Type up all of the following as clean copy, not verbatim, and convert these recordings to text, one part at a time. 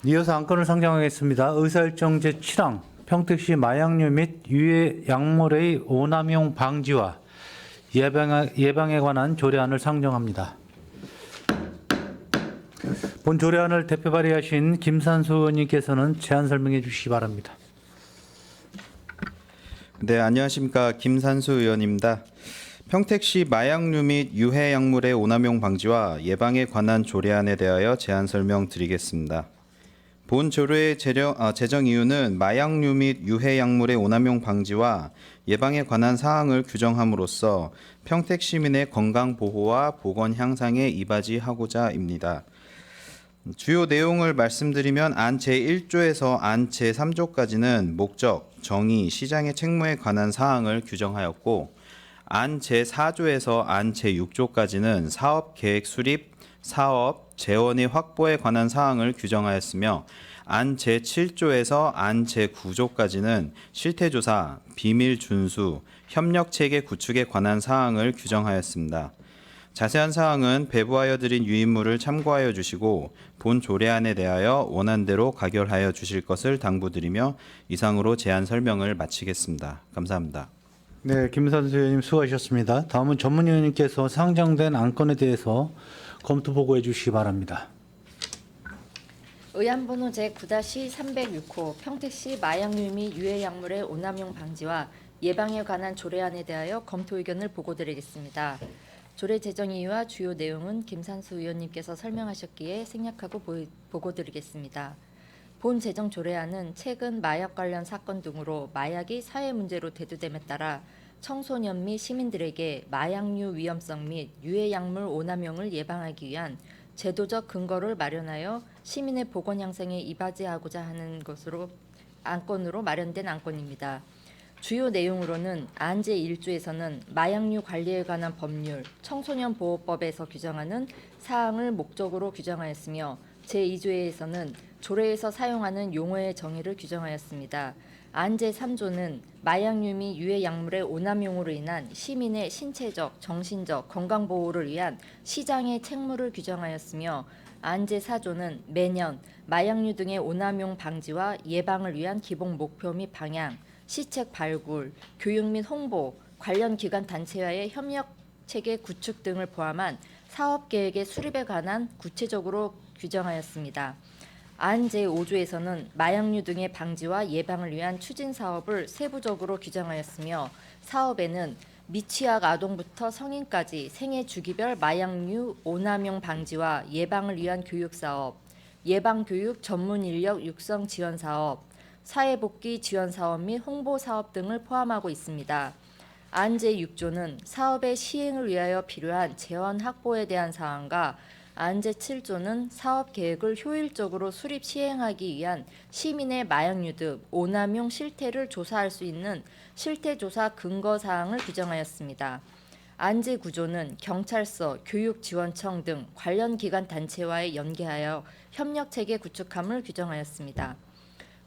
이어서 안건을 상정하겠습니다. 의사일정 제7항 평택시 마약류 및 유해 약물의 오남용 방지와 예방에 관한 조례안을 상정합니다. 본 조례안을 대표 발의하신 김산수 의원님께서는 제안 설명해 주시기 바랍니다. 네, 안녕하십니까. 김산수 의원입니다. 평택시 마약류 및 유해 약물의 오남용 방지와 예방에 관한 조례안에 대하여 제안 설명드리겠습니다. 본 조례의 제정 이유는 마약류 및 유해 약물의 오남용 방지와 예방에 관한 사항을 규정함으로써 평택 시민의 건강 보호와 보건 향상에 이바지하고자입니다. 주요 내용을 말씀드리면 안 제1조에서 안 제3조까지는 목적, 정의, 시장의 책무에 관한 사항을 규정하였고 안 제4조에서 안 제6조까지는 사업 계획 수립, 사업, 재원의 확보에 관한 사항을 규정하였으며 안 제7조에서 안 제9조까지는 실태조사, 비밀 준수, 협력체계 구축에 관한 사항을 규정하였습니다. 자세한 사항은 배부하여 드린 유인물을 참고하여 주시고 본 조례안에 대하여 원안대로 가결하여 주실 것을 당부드리며 이상으로 제안 설명을 마치겠습니다. 감사합니다. 네, 김산수 의원님 수고하셨습니다. 다음은 전문위원님께서 상정된 안건에 대해서 검토 보고해 주시기 바랍니다. 의안번호 제9-306호 평택시 마약류 및 유해 약물의 오남용 방지와 예방에 관한 조례안에 대하여 검토 의견을 보고드리겠습니다. 조례 제정 이유와 주요 내용은 김산수 의원님께서 설명하셨기에 생략하고 보고드리겠습니다. 본 제정 조례안은 최근 마약 관련 사건 등으로 마약이 사회 문제로 대두됨에 따라 청소년 및 시민들에게 마약류 위험성 및 유해 약물 오남용을 예방하기 위한 제도적 근거를 마련하여 시민의 보건 향상에 이바지하고자 하는 것으로 안건으로 마련된 안건입니다. 주요 내용으로는 안 제1조에서는 마약류 관리에 관한 법률, 청소년 보호법에서 규정하는 사항을 목적으로 규정하였으며 제2조에서는 조례에서 사용하는 용어의 정의를 규정하였습니다. 안 제3조는 마약류 및 유해 약물의 오남용으로 인한 시민의 신체적, 정신적 건강 보호를 위한 시장의 책무를 규정하였으며 안 제4조는 매년 마약류 등의 오남용 방지와 예방을 위한 기본 목표 및 방향, 시책 발굴, 교육 및 홍보, 관련 기관 단체와의 협력 체계 구축 등을 포함한 사업 계획의 수립에 관한 구체적으로 규정하였습니다. 안 제5조에서는 마약류 등의 방지와 예방을 위한 추진 사업을 세부적으로 규정하였으며 사업에는 미취학 아동부터 성인까지 생애 주기별 마약류 오남용 방지와 예방을 위한 교육 사업, 예방교육 전문 인력 육성 지원 사업, 사회복귀 지원 사업 및 홍보 사업 등을 포함하고 있습니다. 안 제6조는 사업의 시행을 위하여 필요한 재원 확보에 대한 사항과 안 제7조는 사업 계획을 효율적으로 수립 시행하기 위한 시민의 마약류 등 오남용 실태를 조사할 수 있는 실태조사 근거 사항을 규정하였습니다. 안 제9조는 경찰서, 교육지원청 등 관련 기관 단체와의 연계하여 협력체계 구축함을 규정하였습니다.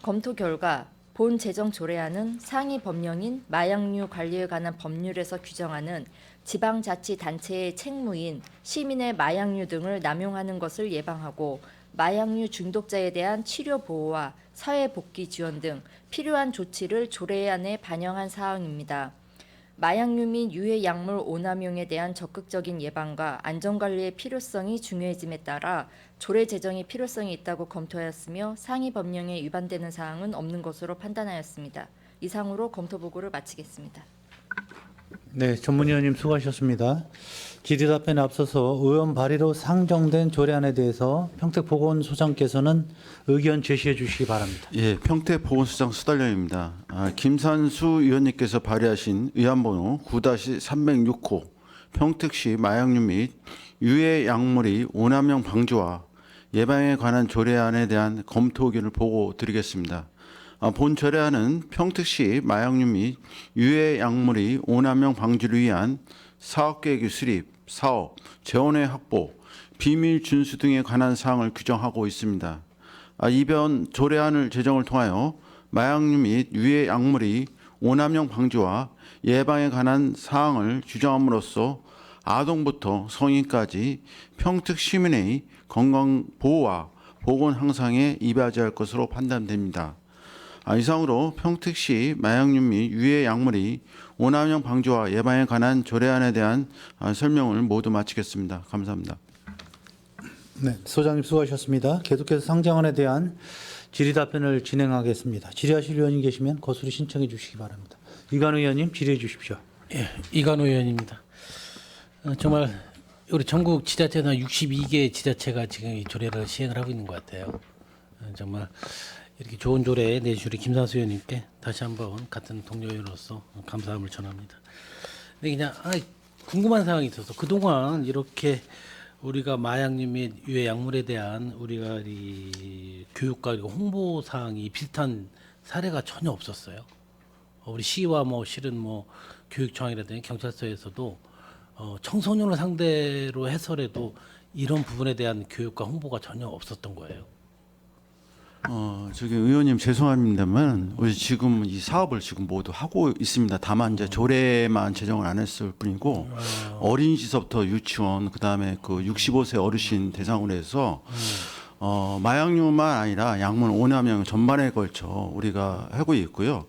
검토 결과 본 제정 조례안은 상위 법령인 마약류 관리에 관한 법률에서 규정하는 지방자치단체의 책무인 시민의 마약류 등을 남용하는 것을 예방하고 마약류 중독자에 대한 치료 보호와 사회복귀 지원 등 필요한 조치를 조례안에 반영한 사항입니다. 마약류 및 유해 약물 오남용에 대한 적극적인 예방과 안전관리의 필요성이 중요해짐에 따라 조례 제정의 필요성이 있다고 검토하였으며 상위 법령에 위반되는 사항은 없는 것으로 판단하였습니다. 이상으로 검토 보고를 마치겠습니다. 네, 전문위원님 수고하셨습니다. 질의답변에 앞서서 의원 발의로 상정된 조례안에 대해서 평택보건소장께서는 의견 제시해 주시기 바랍니다. 예, 평택보건소장 수달령입니다. 김산수 의원님께서 발의하신 의안번호 9-306호 평택시 마약류 및 유해 약물의 오남용 방지와 예방에 관한 조례안에 대한 검토 의견을 보고 드리겠습니다. 본 조례안은 평택시 마약류 및 유해 약물의 오남용 방지를 위한 사업계획의 수립, 사업, 재원의 확보, 비밀 준수 등에 관한 사항을 규정하고 있습니다. 이번 조례안을 제정을 통하여 마약류 및 유해 약물의 오남용 방지와 예방에 관한 사항을 규정함으로써 아동부터 성인까지 평택 시민의 건강 보호와 보건 향상에 이바지할 것으로 판단됩니다. 이상으로 평택시 마약류 및 유해 약물의 오남용 방지와 예방에 관한 조례안에 대한 설명을 모두 마치겠습니다. 감사합니다. 네, 소장님 수고하셨습니다. 계속해서 상정안에 대한 질의 답변을 진행하겠습니다. 질의하실 의원님 계시면 거수리 신청해 주시기 바랍니다. 이관우 의원님 질의해 주십시오. 예, 이관우 의원입니다. 정말 우리 전국 지자체나 62개 지자체가 지금 이 조례를 시행을 하고 있는 것 같아요. 정말 이렇게 좋은 조례 내주신 김산수 의원님께 다시 한번 같은 동료 의원으로서 감사함을 전합니다. 근데 그냥 궁금한 사항이 있어서 그동안 이렇게 우리가 마약류 및 유해 약물에 대한 우리가 이 교육과 그리고 홍보 사항이 비슷한 사례가 전혀 없었어요. 우리 시와 뭐 실은 뭐 교육청이라든지 경찰서에서도 청소년을 상대로 해서라도 이런 부분에 대한 교육과 홍보가 전혀 없었던 거예요. 저기 의원님 죄송합니다만 우리 지금 이 사업을 지금 모두 하고 있습니다. 다만 이제 조례만 제정을 안 했을 뿐이고 어린이집서부터 유치원 그다음에 그 65세 어르신 대상으로 해서 마약류만 아니라 약물 오남용 전반에 걸쳐 우리가 하고 있고요.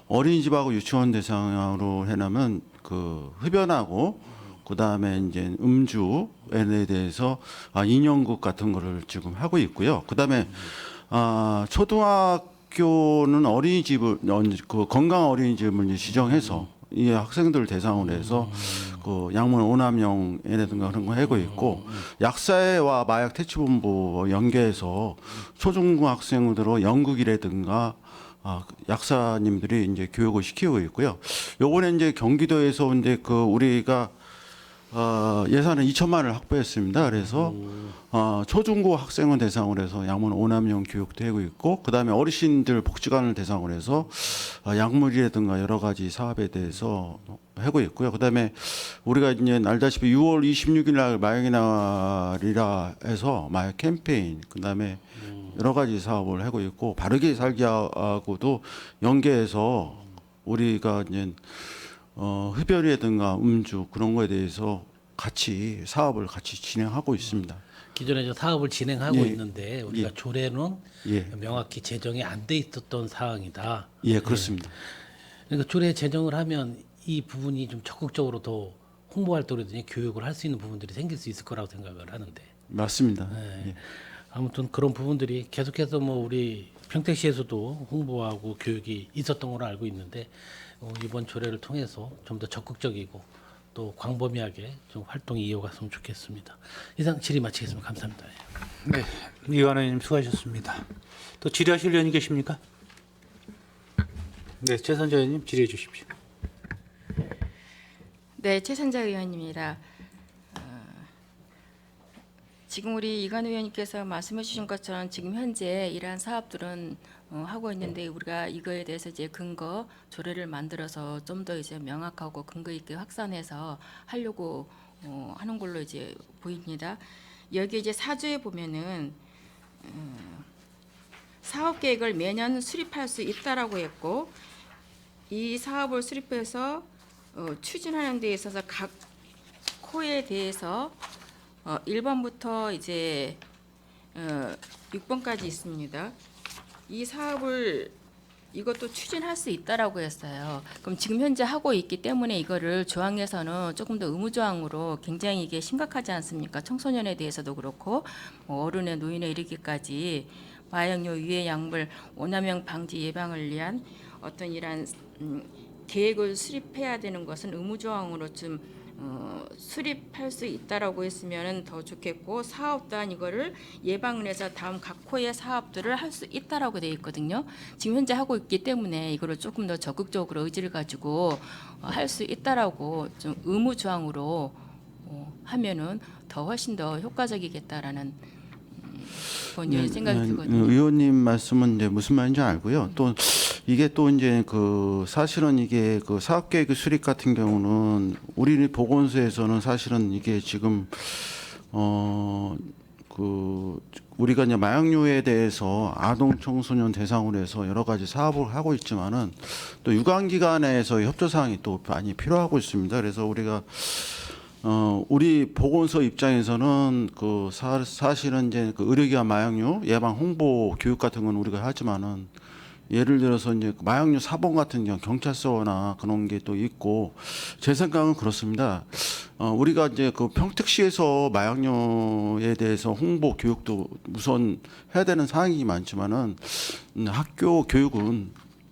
어린이집하고 유치원 대상으로 해놓으면 그 흡연하고 그다음에 이제 음주에 대해서 인형극 같은 거를 지금 하고 있고요. 그다음에 초등학교는 어린이집을 그 건강 어린이집을 이제 지정해서 이 학생들 대상으로 해서 그 약물 오남용이라든가 그런 거 하고 있고 약사회와 마약 퇴치본부 연계해서 초중고 학생들로 연극이라든가 약사님들이 이제 교육을 시키고 있고요. 요번에 이제 경기도에서 이제 그 우리가 예산은 2천만 원을 확보했습니다. 그래서 초중고 학생을 대상으로 해서 약물 오남용 교육도 하고 있고 그다음에 어르신들 복지관을 대상으로 해서 약물이라든가 여러 가지 사업에 대해서 하고 있고요. 그다음에 우리가 이제 알다시피 6월 26일 날 마약의 날이라 해서 마약 캠페인 그다음에 여러 가지 사업을 하고 있고 바르게 살기하고도 연계해서 우리가 이제 흡연이라든가 음주 그런 거에 대해서 같이 사업을 같이 진행하고 있습니다. 기존에 저 사업을 진행하고 예. 있는데 우리가 조례는 예. 명확히 제정이 안 돼 있었던 사항이다. 예, 그렇습니다. 그러니까 조례 제정을 하면 이 부분이 좀 적극적으로 더 홍보 활동이든지 교육을 할 수 있는 부분들이 생길 수 있을 거라고 생각을 하는데. 맞습니다. 네. 예. 아무튼 그런 부분들이 계속해서 뭐 우리 평택시에서도 홍보하고 교육이 있었던 걸로 알고 있는데 이번 조례를 통해서 좀 더 적극적이고 또 광범위하게 좀 활동이 이어갔으면 좋겠습니다. 이상 질의 마치겠습니다. 감사합니다. 네, 이관우 의원님 수고하셨습니다. 또 질의하실 의원님 계십니까? 네, 최선재 의원님 질의해 주십시오. 네, 최선자 의원입니다. 지금 우리 이관우 의원님께서 말씀해 주신 것처럼 지금 현재 이러한 사업들은 하고 있는데 우리가 이거에 대해서 이제 근거 조례를 만들어서 좀 더 이제 명확하고 근거 있게 확산해서 하려고 하는 걸로 이제 보입니다. 여기 이제 사조에 보면은 사업 계획을 매년 수립할 수 있다라고 했고 이 사업을 수립해서 추진하는 데 있어서 각 코에 대해서 1번부터 이제 6번까지 있습니다. 이 사업을 이것도 추진할 수 있다라고 했어요. 그럼 지금 현재 하고 있기 때문에 이거를 조항에서는 조금 더 의무조항으로 굉장히 이게 심각하지 않습니까? 청소년에 대해서도 그렇고 뭐 어른의 노인에 이르기까지 마약류 유해 약물 오남용 방지 예방을 위한 어떤 이러한 계획을 수립해야 되는 것은 의무조항으로 좀 수립할 수 있다라고 했으면 더 좋겠고 사업 또한 이거를 예방을 해서 다음 각 호의 사업들을 할 수 있다라고 되어 있거든요. 지금 현재 하고 있기 때문에 이거를 조금 더 적극적으로 의지를 가지고 할 수 있다라고 좀 의무 조항으로 하면은 더 훨씬 더 효과적이겠다라는 본인의 생각이 들거든요. 의원님 말씀은 이제 무슨 말인지 알고요. 또 이게 또 이제 그 사실은 이게 그 사업계획 수립 같은 경우는 우리 보건소에서는 사실은 이게 지금 그 우리가 이제 마약류에 대해서 아동 청소년 대상으로 해서 여러 가지 사업을 하고 있지만은 또 유관기관에서 협조 사항이 또 많이 필요하고 있습니다. 그래서 우리가 우리 보건소 입장에서는 사실은 이제 그 의료기관 마약류 예방 홍보 교육 같은 건 우리가 하지만은 예를 들어서 이제 마약류 사범 같은 경우 경찰서나 그런 게 또 있고 제 생각은 그렇습니다. 우리가 이제 그 평택시에서 마약류에 대해서 홍보 교육도 우선 해야 되는 사항이 많지만은 학교 교육은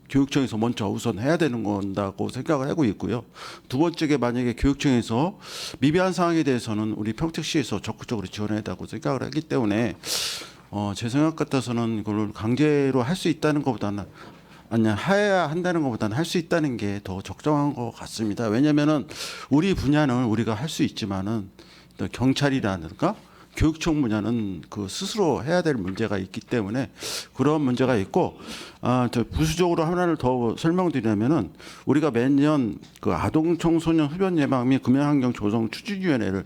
교육청에서 먼저 우선 해야 되는 건다고 생각을 하고 있고요. 두 번째게 만약에 교육청에서 미비한 사항에 대해서는 우리 평택시에서 적극적으로 지원해야 된다고 생각을 하기 때문에 제 생각 같아서는 이걸 강제로 할 수 있다는 것보다는 아니 해야 한다는 것보다는 할 수 있다는 게 더 적정한 것 같습니다. 왜냐하면은 우리 분야는 우리가 할 수 있지만은 또 경찰이라든가 교육청 분야는 그 스스로 해야 될 문제가 있기 때문에 그런 문제가 있고 저 부수적으로 하나를 더 설명드리려면은 우리가 매년 그 아동 청소년 흡연 예방 및 금연 환경 조성 추진위원회를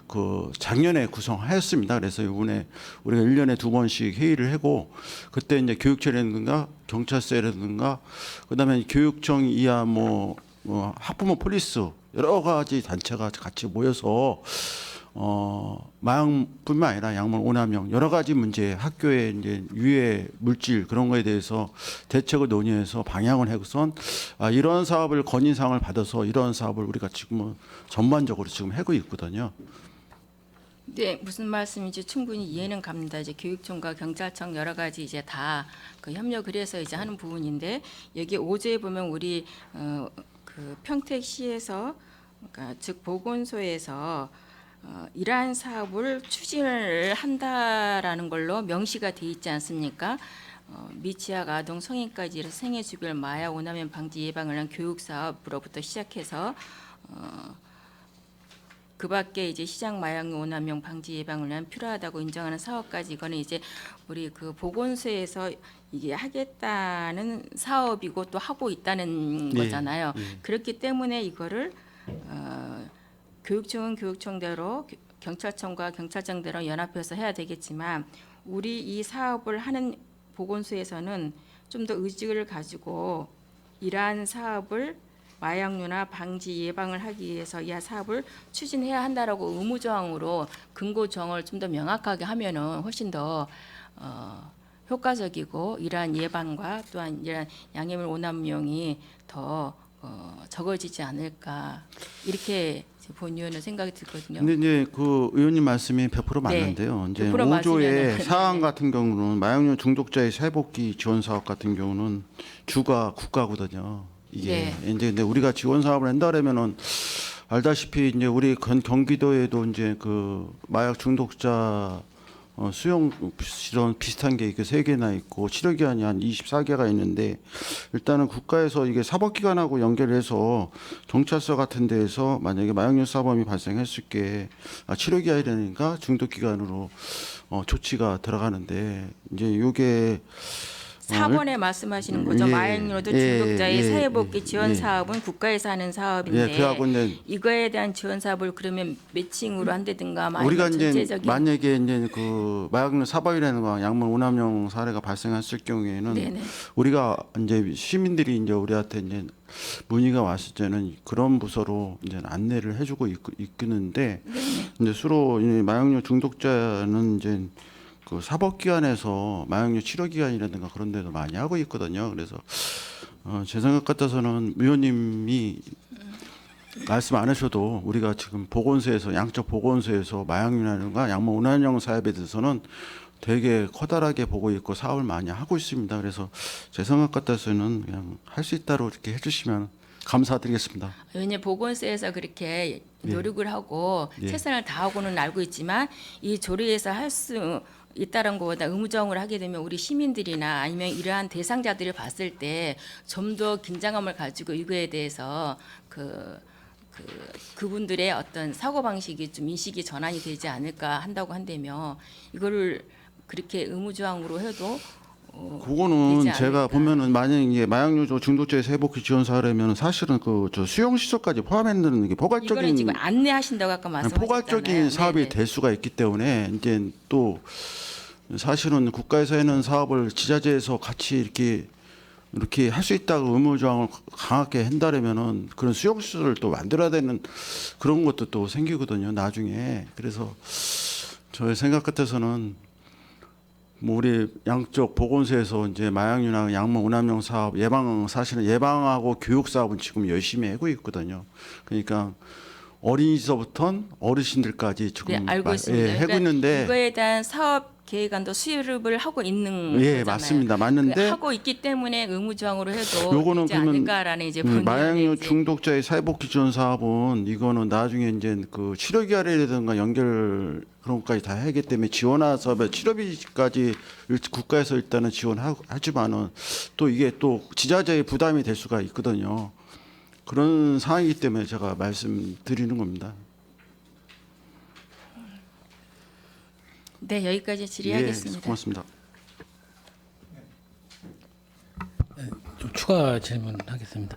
그 작년에 구성하였습니다. 그래서 이번에 우리가 1년에 2번씩 회의를 하고 그때 이제 교육청이라든가 경찰서라든가 그다음에 교육청 이하 뭐 학부모 폴리스 여러 가지 단체가 같이 모여서 마약뿐만 아니라 약물 오남용 여러 가지 문제 학교의 이제 유해 물질 그런 거에 대해서 대책을 논의해서 방향을 해선 이런 사업을 건의사항을 받아서 이런 사업을 우리가 지금은 전반적으로 지금 하고 있거든요. 네, 무슨 말씀인지 충분히 이해는 갑니다. 이제 교육청과 경찰청 여러 가지 이제 다 그 협력을 해서 이제 하는 부분인데 여기 5조에 보면 우리 그 평택시에서 그러니까 즉 보건소에서 이러한 사업을 추진을 한다라는 걸로 명시가 돼 있지 않습니까? 미취학 아동 성인까지 생애 주별 마약 오남용 방지 예방을 위한 교육 사업으로부터 시작해서 그 밖에 이제 시장 마약류 오남용 방지 예방을 위한 필요하다고 인정하는 사업까지 이거는 이제 우리 그 보건소에서 이게 하겠다는 사업이고 또 하고 있다는 거잖아요. 그렇기 때문에 이거를 교육청은 교육청대로 경찰청과 경찰청대로 연합해서 해야 되겠지만 우리 이 사업을 하는 보건소에서는 좀 더 의지를 가지고 이러한 사업을 마약류나 방지 예방을 하기 위해서 이 사업을 추진해야 한다라고 의무조항으로 근거조항을 좀 더 명확하게 하면은 훨씬 더 효과적이고 이러한 예방과 또한 이러한 양해물 오남용이 더 적어지지 않을까 이렇게 본 의원은 생각이 들거든요. 근데 이제 그 의원님 말씀이 100% 맞는데요. 이제 100% 5조의 맞으면은 사항 같은 경우는 마약류 중독자의 사회복귀 지원 사업 같은 경우는 주가 국가거든요. 이게 이제 근데 우리가 지원 사업을 한다라면은 알다시피 이제 우리 경기도에도 이제 그 마약 중독자 수용 이런 비슷한 게 이게 3개나 있고 치료 기한이 한 24개가 있는데 일단은 국가에서 이게 사법기관하고 연결해서 경찰서 같은 데에서 만약에 마약류 사범이 발생했을 게 치료 기한이니까 중독 기간으로 조치가 들어가는데 이제 요게 4번에 말씀하시는 거죠. 마약류도 중독자의 사회복귀 지원 사업은 국가에서 하는 사업인데 그하고 이제 이거에 대한 지원 사업을 그러면 매칭으로 한다든가 우리가 아니면 이제 전체적인 만약에 이제 그 마약류 사범이라는 거 약물 오남용 사례가 발생했을 경우에는 네네. 우리가 이제 시민들이 이제 우리한테 이제 문의가 왔을 때는 그런 부서로 이제 안내를 해주고 있는데 이제 주로 이 마약류 중독자는 이제 그 사법기관에서 마약류 치료기관이라든가 그런 데도 많이 하고 있거든요. 그래서 제 생각 같아서는 의원님이 말씀 안 하셔도 우리가 지금 보건소에서 양적 보건소에서 마약류라든가 약물 오남용 사업에 대해서는 되게 커다랗게 보고 있고 사업을 많이 하고 있습니다. 그래서 제 생각 같아서는 그냥 할 수 있다로 이렇게 해주시면 감사드리겠습니다. 왜냐 보건소에서 그렇게 노력을 하고 최선을 다하고는 알고 있지만 이 조례에서 할 수 있다는 것보다 의무적으로 하게 되면 우리 시민들이나 아니면 이러한 대상자들을 봤을 때 좀 더 긴장감을 가지고 이거에 대해서 그분들의 어떤 사고 방식이 좀 인식이 전환이 되지 않을까 한다고 한다며 이거를 그렇게 의무조항으로 해도 그거는 되지 제가 않을까. 보면은 만약 이게 마약류 중독자의 회복기 지원사라면 사실은 그 저 수용 시설까지 포함했는 게 이거는 포괄적인 지금 안내하신다고 아까 말씀하셨잖아요. 포괄적인 사업이 네네. 될 수가 있기 때문에 이제 또 사실은 국가에서 하는 사업을 지자체에서 같이 이렇게 이렇게 할 수 있다고 의무 조항을 강하게 한다면은 그런 수용시설을 또 만들어야 되는 그런 것도 또 생기거든요. 나중에. 그래서 저의 생각 같아서는 뭐 우리 양쪽 보건소에서 이제 마약류나 약물 오남용 사업 사실은 예방하고 교육 사업은 지금 열심히 하고 있거든요. 그러니까 어린이서부터 어르신들까지 지금 네, 알고 있습니다. 하고 그러니까 있는데 이거에 대한 사업 계획안도 수립을 하고 있는 예, 거잖아요. 맞습니다. 그 맞는데 하고 있기 때문에 의무조항으로 해도 요거는 되지 그러면 않을까라는 이제 본의원의 마약류 이제 중독자의 사회복지 지원 사업은 이거는 나중에 이제 그 치료기관이라든가 연결 그런 것까지 다 하기 때문에 지원화 사업에 치료비까지 국가에서 일단은 지원하지만은 또 이게 또 지자체의 부담이 될 수가 있거든요. 그런 상황이기 때문에 제가 말씀드리는 겁니다. 네, 여기까지 질의하겠습니다. 예, 고맙습니다. 좀 추가 질문하겠습니다.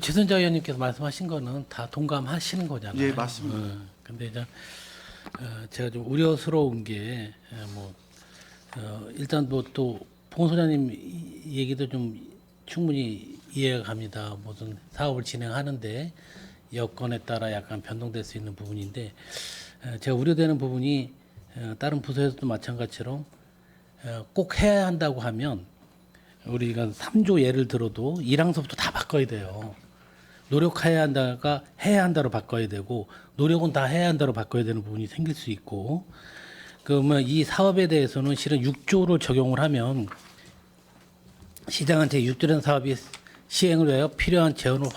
최선자 의원님께서 말씀하신 거는 다 동감하시는 거잖아요. 예, 맞습니다. 근데 이제 제가 좀 우려스러운 게 일단 뭐 또 봉소장님 얘기도 좀 충분히 이해가 갑니다. 무슨 사업을 진행하는데 여건에 따라 약간 변동될 수 있는 부분인데 제가 우려되는 부분이 다른 부서에서도 마찬가지로 꼭 해야 한다고 하면 우리가 3조 예를 들어도 1항서부터 다 바꿔야 돼요. 노력해야 한다가 해야 한다로 바꿔야 되고 노력은 다 해야 한다로 바꿔야 되는 부분이 생길 수 있고 그러면 이 사업에 대해서는 실은 6조를 적용을 하면 시장한테 6조라는 사업이 시행을 위하여 필요한 재원을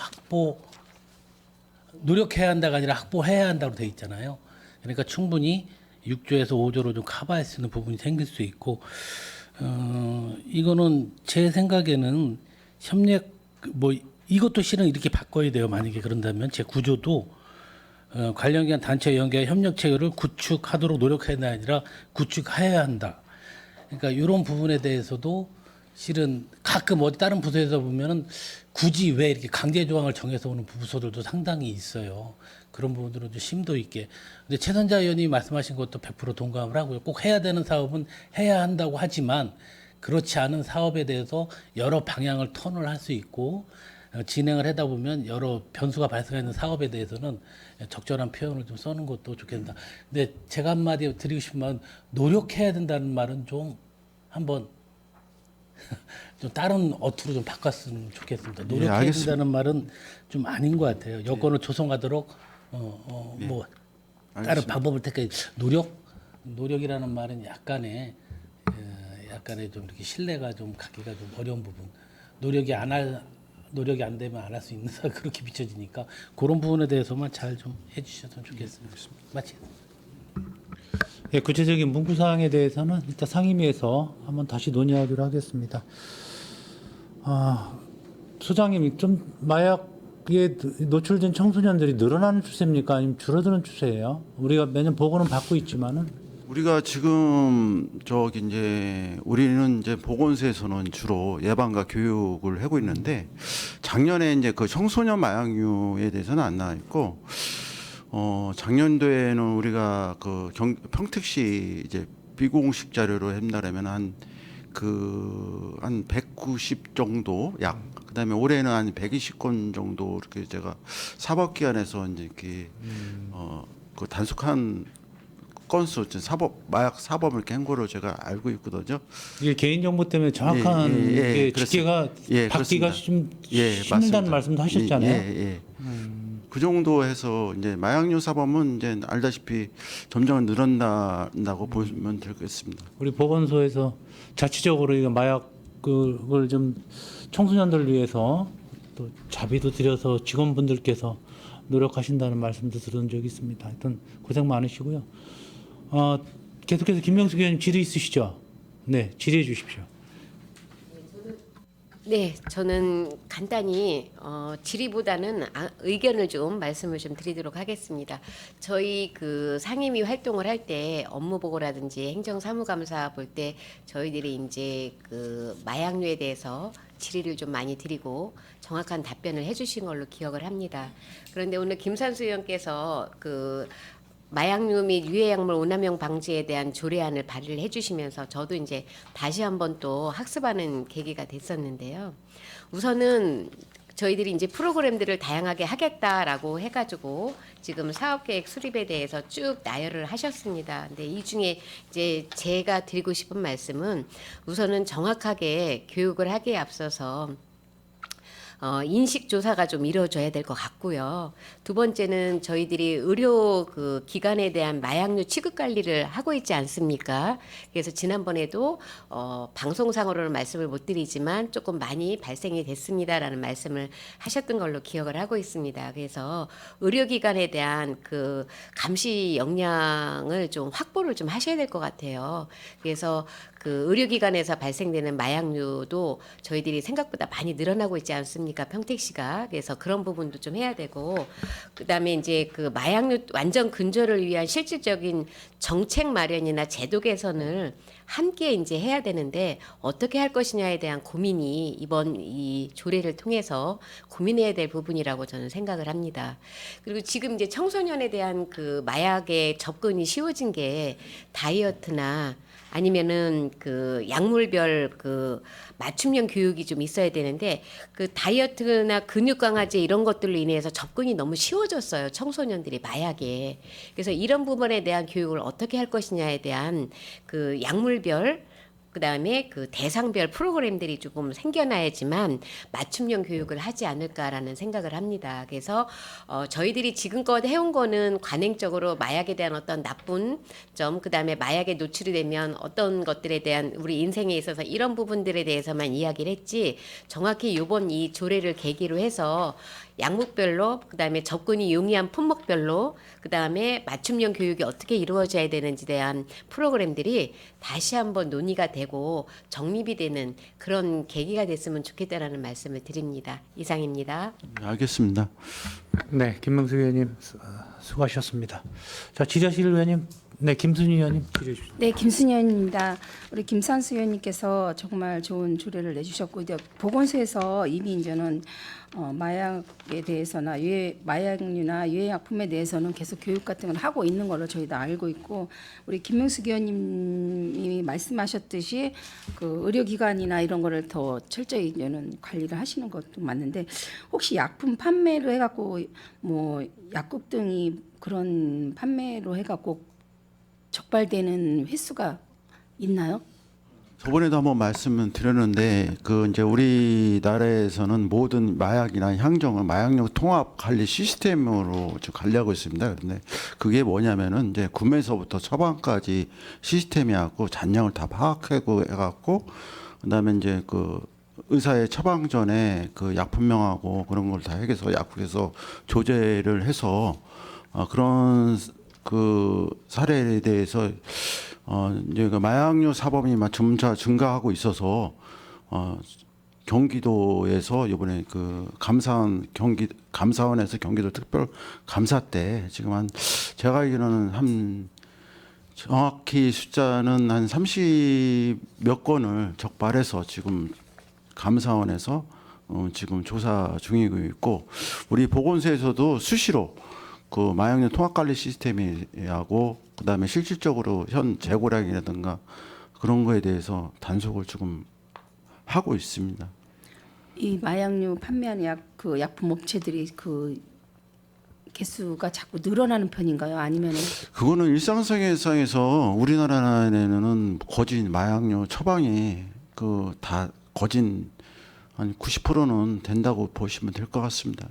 노력해야 한다가 아니라 확보해야 한다고 돼 있잖아요. 그러니까 충분히 6조에서 5조로 좀 커버할 수 있는 부분이 생길 수 있고 이거는 제 생각에는 협력 뭐 이것도 실은 이렇게 바꿔야 돼요. 만약에 그런다면 제 구조도 관련 기관 단체 연계 협력 체계를 구축하도록 노력해야 하는 게 아니라 구축해야 한다. 그러니까 이런 부분에 대해서도 실은 가끔 어디 다른 부서에서 보면은 굳이 왜 이렇게 강제 조항을 정해서 오는 부서들도 상당히 있어요. 그런 부분들은 좀 심도 있게. 근데 최선자 의원이 말씀하신 것도 100% 동감을 하고요. 꼭 해야 되는 사업은 해야 한다고 하지만 그렇지 않은 사업에 대해서 여러 방향을 턴을 할 수 있고 진행을 하다 보면 여러 변수가 발생하는 사업에 대해서는 적절한 표현을 좀 써는 것도 좋겠다. 근데 제가 한마디 드리고 싶은 말은 노력해야 된다는 말은 좀 한번 좀 다른 어투로 좀 바꿨으면 좋겠습니다. 노력해야 알겠습니다. 된다는 말은 좀 아닌 것 같아요. 여건을 조성하도록 뭐 다른 알겠습니다. 방법을 택해 노력이라는 말은 약간의 좀 이렇게 신뢰가 좀 갖기가 좀 어려운 부분. 노력이 안 되면 안 할 수 있는 그렇게 비춰지니까 그런 부분에 대해서만 잘 좀 해주셨으면 좋겠습니다. 마치겠습니다. 예, 구체적인 문구 사항에 대해서는 일단 상임위에서 한번 다시 논의하기로 하겠습니다. 소장님, 좀 마약에 노출된 청소년들이 늘어나는 추세입니까? 아니면 줄어드는 추세예요? 우리가 매년 보고는 받고 있지만은 우리가 지금 우리는 이제 보건소에서는 주로 예방과 교육을 하고 있는데 작년에 이제 그 청소년 마약류에 대해서는 안 나와 있고 작년도에는 우리가 그 평택시 이제 비공식 자료로 한다면 한 190 정도 그다음에 올해는 한 120건 정도 이렇게 제가 사법기관에서 이제 이렇게 그 단속한 건수 마약 사범을 이렇게 한 거로 제가 알고 있거든요. 이게 개인정보 때문에 정확한 게 집계가 받기가 좀 힘들다는 맞습니다. 말씀도 하셨잖아요. 그 정도 해서 이제 마약류 사범은 이제 알다시피 점점 늘어난다고 보시면 되겠습니다. 우리 보건소에서 자체적으로 이 마약 그걸 좀 청소년들을 위해서 또 자비도 들여서 직원분들께서 노력하신다는 말씀도 들은 적이 있습니다. 하여튼 고생 많으시고요. 계속해서 김명숙 의원님 질의 있으시죠? 네, 질의해 주십시오. 네, 저는 간단히 질의보다는 의견을 좀 말씀을 좀 드리도록 하겠습니다. 저희 그 상임위 활동을 할 때 업무 보고라든지 행정사무감사 볼 때 저희들이 이제 그 마약류에 대해서 질의를 좀 많이 드리고 정확한 답변을 해주신 걸로 기억을 합니다. 그런데 오늘 김산수 의원께서 그 마약류 및 유해약물 오남용 방지에 대한 조례안을 발의를 해주시면서 저도 이제 다시 한번 또 학습하는 계기가 됐었는데요. 우선은 저희들이 이제 프로그램들을 다양하게 하겠다라고 해가지고 지금 사업계획 수립에 대해서 쭉 나열을 하셨습니다. 근데 이 중에 이제 제가 드리고 싶은 말씀은 우선은 정확하게 교육을 하기에 앞서서 인식 조사가 좀 이루어져야 될 것 같고요. 두 번째는 저희들이 의료 그 기관에 대한 마약류 취급 관리를 하고 있지 않습니까? 그래서 지난번에도 방송상으로는 말씀을 못 드리지만 조금 많이 발생이 됐습니다라는 말씀을 하셨던 걸로 기억을 하고 있습니다. 그래서 의료기관에 대한 그 감시 역량을 좀 확보를 좀 하셔야 될 것 같아요. 그래서 그 의료기관에서 발생되는 마약류도 저희들이 생각보다 많이 늘어나고 있지 않습니까? 평택시가. 그래서 그런 부분도 좀 해야 되고, 그다음에 이제 그 마약류 완전 근절을 위한 실질적인 정책 마련이나 제도 개선을 함께 이제 해야 되는데 어떻게 할 것이냐에 대한 고민이 이번 이 조례를 통해서 고민해야 될 부분이라고 저는 생각을 합니다. 그리고 지금 이제 청소년에 대한 그 마약에 접근이 쉬워진 게 다이어트나 아니면은 그 약물별 그 맞춤형 교육이 좀 있어야 되는데 그 다이어트나 근육 강화제 이런 것들로 인해서 접근이 너무 쉬워졌어요. 청소년들이 마약에. 그래서 이런 부분에 대한 교육을 어떻게 할 것이냐에 대한 그 약물별 그다음에 그 대상별 프로그램들이 조금 생겨나야지만 맞춤형 교육을 하지 않을까라는 생각을 합니다. 그래서 저희들이 지금껏 해온 거는 관행적으로 마약에 대한 어떤 나쁜 점, 그다음에 마약에 노출이 되면 어떤 것들에 대한 우리 인생에 있어서 이런 부분들에 대해서만 이야기를 했지 정확히 이번 이 조례를 계기로 해서 약물별로 그다음에 접근이 용이한 품목별로 그다음에 맞춤형 교육이 어떻게 이루어져야 되는지에 대한 프로그램들이 다시 한번 논의가 되고 정립이 되는 그런 계기가 됐으면 좋겠다라는 말씀을 드립니다. 이상입니다. 알겠습니다. 네, 김명수 의원님 수고하셨습니다. 자, 지자실 의원님, 네, 김순희 의원님 질의해 주십시오. 네, 김순희 의원입니다. 우리 김산수 의원님께서 정말 좋은 조례를 내주셨고 이제 보건소에서 이미 이제는 마약에 대해서나 마약류나 유해약품에 대해서는 계속 교육 같은 걸 하고 있는 걸로 저희 다 알고 있고 우리 김명수 의원님이 말씀하셨듯이 그 의료기관이나 이런 거를 더 철저히 이제는 관리를 하시는 것도 맞는데 혹시 약품 판매로 해갖고 뭐 약국 등이 그런 판매로 해갖고 적발되는 횟수가 있나요? 저번에도 한번 말씀을 드렸는데 그 이제 우리나라에서는 모든 마약이나 향정을 마약류 통합 관리 시스템으로 지금 관리하고 있습니다. 그런데 그게 뭐냐면은 이제 구매서부터 처방까지 시스템이 하고 잔량을 다 파악하고 해갖고 그다음에 이제 그 의사의 처방 전에 그 약품명하고 그런 걸 다 해서 약국에서 조제를 해서 그런 그 사례에 대해서 이제 그 마약류 사범이 점차 증가하고 있어서 경기도에서 이번에 그 감사원에서 경기도 특별 감사 때 지금 한 제가 알기로는 한 정확히 숫자는 한 30몇 건을 적발해서 지금 감사원에서 지금 조사 중이고 있고 우리 보건소에서도 수시로 그 마약류 통합관리 시스템이하고 그다음에 실질적으로 현 재고량이라든가 그런 거에 대해서 단속을 지금 하고 있습니다. 이 마약류 판매하는 그 약품 업체들이 그 개수가 자꾸 늘어나는 편인가요? 아니면은 그거는 일상생활상에서 우리나라에는 거진 마약류 처방이 그 다 거진 한 90%는 된다고 보시면 될 것 같습니다.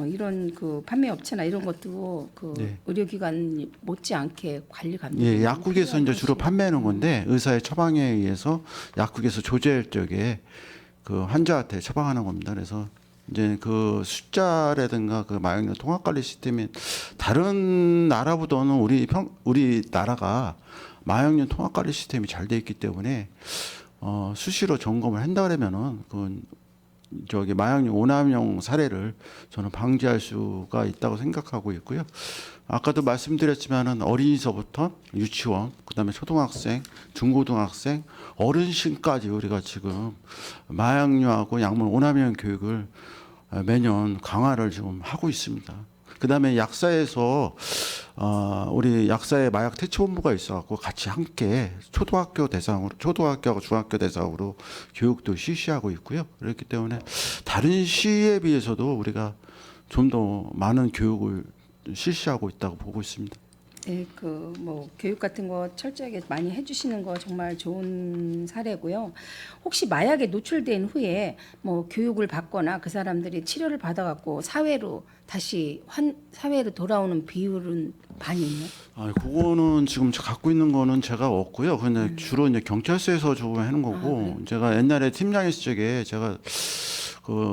이런 그 판매 업체나 이런 것도 그 네. 의료기관 못지않게 관리 감독. 예, 약국에서 이제 주로 판매하는 건데 의사의 처방에 의해서 약국에서 조제할 적에 그 환자한테 처방하는 겁니다. 그래서 이제 그 숫자라든가 그 마약류 통합관리 시스템이 다른 나라보다는 우리 나라가 마약류 통합관리 시스템이 잘 돼 있기 때문에 수시로 점검을 한다 그러면은 그 저기 마약류 오남용 사례를 저는 방지할 수가 있다고 생각하고 있고요. 아까도 말씀드렸지만은 어린이서부터 유치원, 그다음에 초등학생, 중고등학생, 어르신까지 우리가 지금 마약류하고 약물 오남용 교육을 매년 강화를 지금 하고 있습니다. 그다음에 약사에서 우리 약사의 마약 퇴치본부가 있어갖고 같이 함께 초등학교하고 중학교 대상으로 교육도 실시하고 있고요. 그렇기 때문에 다른 시에 비해서도 우리가 좀 더 많은 교육을 실시하고 있다고 보고 있습니다. 네, 교육 같은 거 철저하게 많이 해주시는 거 정말 좋은 사례고요. 혹시 마약에 노출된 후에 교육을 받거나 그 사람들이 치료를 받아갖고 사회로 돌아오는 비율은 많이 있나요? 그거는 지금 갖고 있는 거는 제가 없고요. 근데 주로 이제 경찰서에서 조금 하는 거고, 제가 옛날에 팀장 있을 적에 제가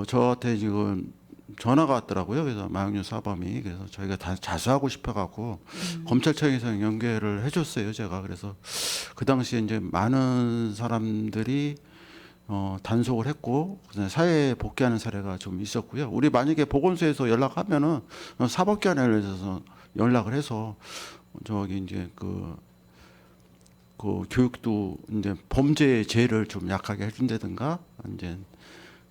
저한테 지금 전화가 왔더라고요. 그래서 마약류 사범이, 그래서 저희가 다 자수하고 싶어갖고 검찰청에서 연결을 해줬어요. 제가 그래서 그 당시에 이제 많은 사람들이 단속을 했고 사회에 복귀하는 사례가 좀 있었고요. 우리 만약에 보건소에서 연락하면은 사법기관에 대해서 연락을 해서 저기 이제 그 교육도 이제 범죄 죄를 좀 약하게 해준다든가 이제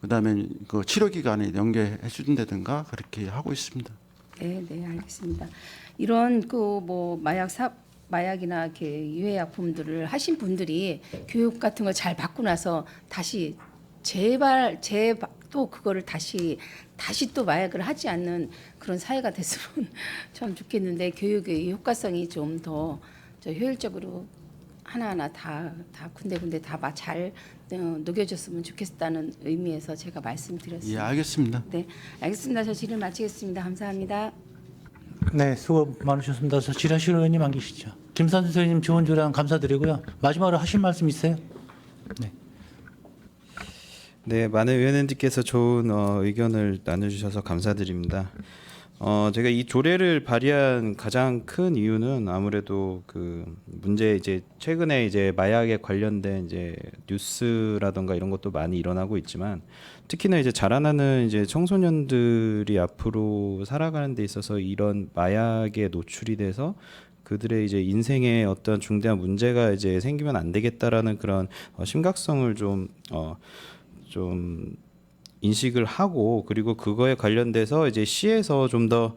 그다음에 그 치료 기간에 연계해 준다든가 그렇게 하고 있습니다. 네, 알겠습니다. 이런 마약이나 이렇게 유해약품들을 하신 분들이 교육 같은 걸 잘 받고 나서 다시 또 그거를 다시 또 마약을 하지 않는 그런 사회가 됐으면 참 좋겠는데, 교육의 효과성이 좀 더 효율적으로 하나하나 다 군데군데 다 잘 녹여졌으면 좋겠다는 의미에서 제가 말씀드렸습니다. 예, 알겠습니다. 네, 알겠습니다. 저 질의 마치겠습니다. 감사합니다. 네, 수고 많으셨습니다. 지라실 의원님 안 계시죠? 김산수 의원님 지원 조례안 감사드리고요. 마지막으로 하실 말씀 있어요? 네. 네, 많은 의원님들께서 좋은 의견을 나눠주셔서 감사드립니다. 제가 이 조례를 발의한 가장 큰 이유는 아무래도 그 문제 이제 최근에 이제 마약에 관련된 이제 뉴스라던가 이런 것도 많이 일어나고 있지만 특히나 이제 자라나는 이제 청소년들이 앞으로 살아가는 데 있어서 이런 마약에 노출이 돼서 그들의 이제 인생에 어떤 중대한 문제가 이제 생기면 안 되겠다라는 그런 심각성을 좀 인식을 하고, 그리고 그거에 관련돼서 이제 시에서 좀 더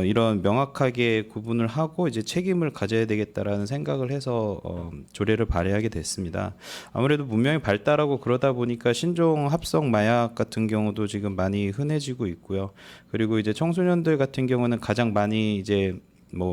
이런 명확하게 구분을 하고 이제 책임을 가져야 되겠다라는 생각을 해서 조례를 발의하게 됐습니다. 아무래도 문명이 발달하고 그러다 보니까 신종 합성 마약 같은 경우도 지금 많이 흔해지고 있고요. 그리고 이제 청소년들 같은 경우는 가장 많이 이제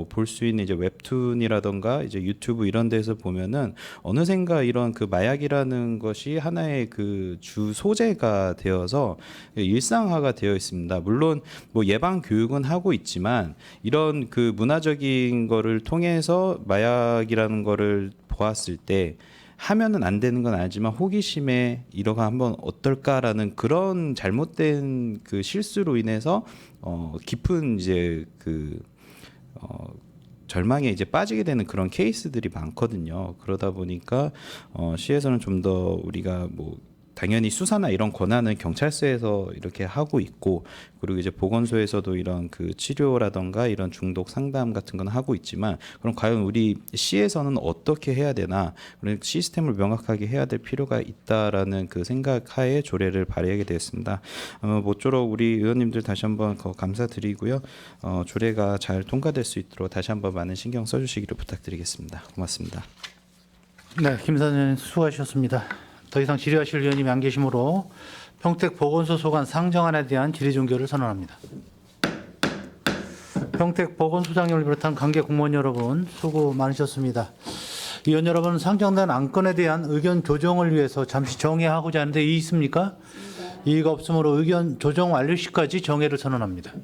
볼 수 있는 이제 웹툰이라던가 이제 유튜브 이런 데서 보면은 어느샌가 이런 그 마약이라는 것이 하나의 그 주 소재가 되어서 일상화가 되어 있습니다. 물론 예방 교육은 하고 있지만 이런 그 문화적인 거를 통해서 마약이라는 거를 보았을 때 하면은 안 되는 건 알지만 호기심에 이러가 한번 어떨까라는 그런 잘못된 그 실수로 인해서 깊은 이제 절망에 이제 빠지게 되는 그런 케이스들이 많거든요. 그러다 보니까 시에서는 좀 더 우리가 당연히 수사나 이런 권한은 경찰서에서 이렇게 하고 있고, 그리고 이제 보건소에서도 이런 그 치료라던가 이런 중독 상담 같은 건 하고 있지만, 그럼 과연 우리 시에서는 어떻게 해야 되나, 그런 시스템을 명확하게 해야 될 필요가 있다라는 그 생각하에 조례를 발의하게 되었습니다. 모쪼록 우리 의원님들 다시 한번 감사드리고요. 조례가 잘 통과될 수 있도록 다시 한번 많은 신경 써주시기를 부탁드리겠습니다. 고맙습니다. 네, 김산수 의원님 수고하셨습니다. 더 이상 질의하실 의원님이 안 계시므로 평택 보건소 소관 상정안에 대한 질의 종결을 선언합니다. 평택 보건소장님을 비롯한 관계 공무원 여러분 수고 많으셨습니다. 의원 여러분, 상정된 안건에 대한 의견 조정을 위해서 잠시 정회하고자 하는데 이의 있습니까? 이의가 없으므로 의견 조정 완료 시까지 정회를 선언합니다.